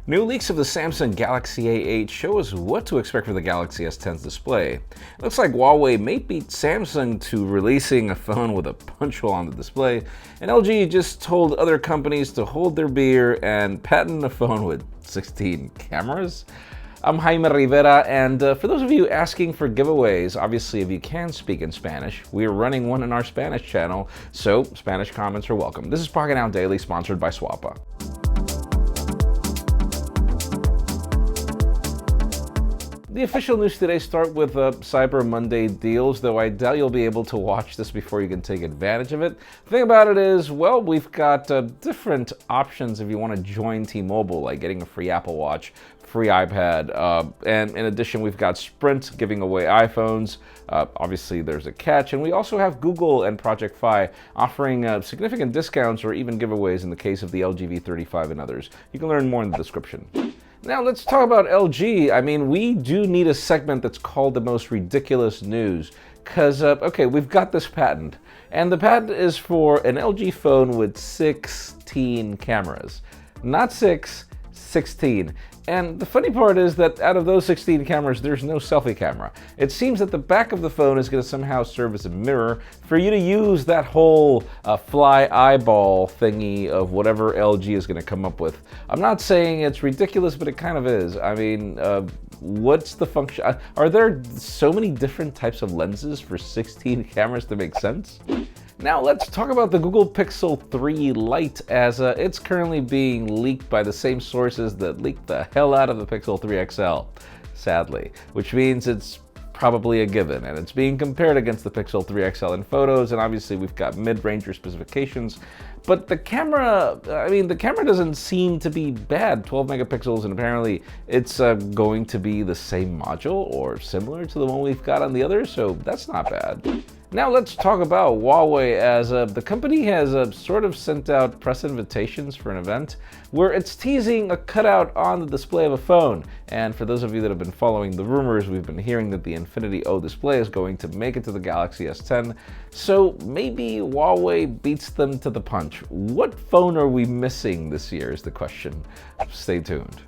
New leaks of the Samsung Galaxy A8 show us what to expect for the Galaxy S10's display. It looks like Huawei may beat Samsung to releasing a phone with a punch hole on the display, and LG just told other companies to hold their beer and patent a phone with 16 cameras. I'm Jaime Rivera, and for those of you asking for giveaways, obviously if you can speak in Spanish, we are running one in our Spanish channel, so Spanish comments are welcome. This is Pocketnow Daily, sponsored by Swappa. The official news today start with Cyber Monday deals, though I doubt you'll be able to watch this before you can take advantage of it. The thing about it is, well, we've got different options if you want to join T-Mobile, like getting a free Apple Watch, free iPad, and in addition, we've got Sprint giving away iPhones. Obviously, there's a catch, and we also have Google and Project Fi offering significant discounts or even giveaways in the case of the LG V35 and others. You can learn more in the description. Now let's talk about LG. I mean, we do need a segment that's called the most ridiculous news because, okay, we've got this patent, and the patent is for an LG phone with 16 cameras. Not 6, 16. And the funny part is that out of those 16 cameras, there's no selfie camera. It seems that the back of the phone is going to somehow serve as a mirror for you to use that whole fly eyeball thingy of whatever LG is going to come up with. I'm not saying it's ridiculous, but it kind of is. I mean, what's the function? Are there so many different types of lenses for 16 cameras to make sense? Now let's talk about the Google Pixel 3 Lite, as it's currently being leaked by the same sources that leaked the hell out of the Pixel 3 XL, sadly, which means it's probably a given, and it's being compared against the Pixel 3 XL in photos, and obviously we've got mid-ranger specifications, but the camera, I mean, the camera doesn't seem to be bad, 12 megapixels, and apparently it's going to be the same module or similar to the one we've got on the others, so that's not bad. Now let's talk about Huawei, as the company has sort of sent out press invitations for an event where it's teasing a cutout on the display of a phone. And for those of you that have been following the rumors, we've been hearing that the Infinity O display is going to make it to the Galaxy S10. So maybe Huawei beats them to the punch. What phone are we missing this year is the question. Stay tuned.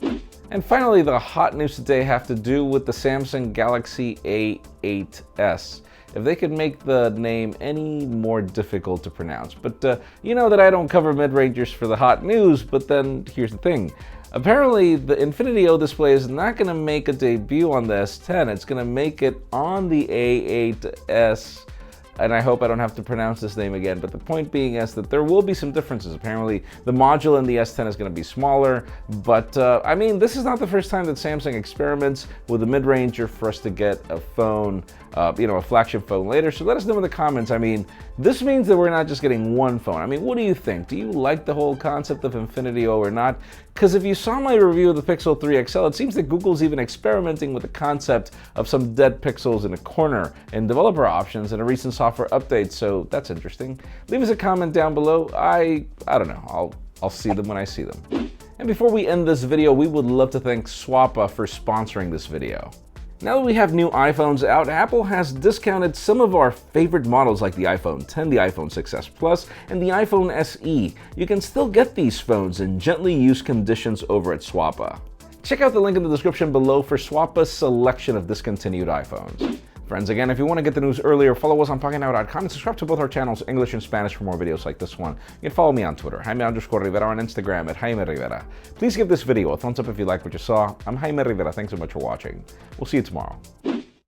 And finally, the hot news today have to do with the Samsung Galaxy A8s. If they could make the name any more difficult to pronounce. But you know that I don't cover mid-rangers for the hot news, but then here's the thing. Apparently, the Infinity O display is not going to make a debut on the S10. It's going to make it on the A8s. And I hope I don't have to pronounce this name again, but the point being is that there will be some differences. Apparently, the module in the S10 is going to be smaller, but I mean, this is not the first time that Samsung experiments with a mid-ranger for us to get a phone, a flagship phone later. So let us know in the comments. I mean, this means that we're not just getting one phone. I mean, what do you think? Do you like the whole concept of Infinity O or not? Because if you saw my review of the Pixel 3 XL, it seems that Google's even experimenting with the concept of some dead pixels in a corner in developer options in a recent software update, so that's interesting. Leave us a comment down below. I don't know, I'll see them when I see them. And before we end this video, we would love to thank Swappa for sponsoring this video. Now that we have new iPhones out, Apple has discounted some of our favorite models like the iPhone X, the iPhone XS Plus, and the iPhone SE. You can still get these phones in gently used conditions over at Swappa. Check out the link in the description below for Swappa's selection of discontinued iPhones. Friends, again, if you want to get the news earlier, follow us on Pocketnow.com and subscribe to both our channels, English and Spanish, for more videos like this one. You can follow me on Twitter, Jaime_Rivera, on Instagram at Jaime Rivera. Please give this video a thumbs up if you like what you saw. I'm Jaime Rivera. Thanks so much for watching. We'll see you tomorrow.